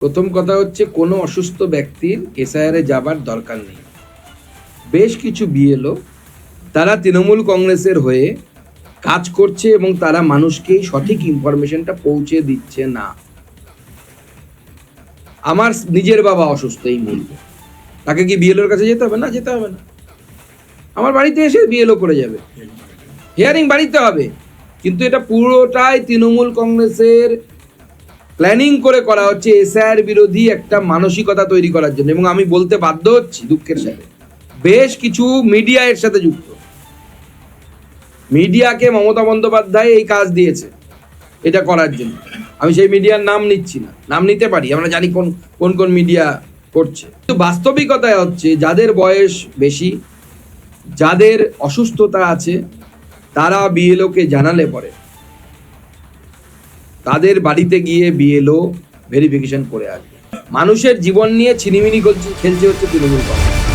প্রথম কথা হচ্ছে কোনো অসুস্থ ব্যক্তির এসআইআরে যাবার দরকার নেই। বেশ কিছু বিএলও তারা তৃণমূল কংগ্রেসের হয়ে কাজ করছে এবং তারা মানুষকে সঠিক ইনফরমেশনটা পৌঁছে দিচ্ছে না। আমার নিজের বাবা অসুস্থ এই মুহূর্তে, তাকে কি বিএলওর কাছে যেতে হবে? না, যেতে হবে না। আমার বাড়িতে এসে বিএলও করে যাবে, হিয়ারিং বাড়িতে হবে। কিন্তু এটা পুরোটাই তৃণমূল কংগ্রেসের প্ল্যানিং করে করা হচ্ছে এসআইআর বিরোধী একটা মানসিকতা তৈরি করার জন্য। এবং আমি বলতে বাধ্য হচ্ছি দুঃখের সাথে, বেশ কিছু মিডিয়া এর সাথে যুক্ত। মিডিয়াকে মমতা বন্দ্যোপাধ্যায় এই কাজ দিয়েছে এটা করার জন্য। আমি সেই মিডিয়ার নাম নিচ্ছি না, নাম নিতে পারি, আমরা জানি কোন কোন কোন মিডিয়া করছে। কিন্তু বাস্তবিকতায় হচ্ছে যাদের বয়স বেশি, যাদের অসুস্থতা আছে, তারা বিএলওকে জানালে পরে তাদের বাড়িতে গিয়ে বিএলও ভেরিফিকেশন করে আসবে। মানুষের জীবন নিয়ে ছিনিমিনি খেলছে হচ্ছে তৃণমূল কংগ্রেস।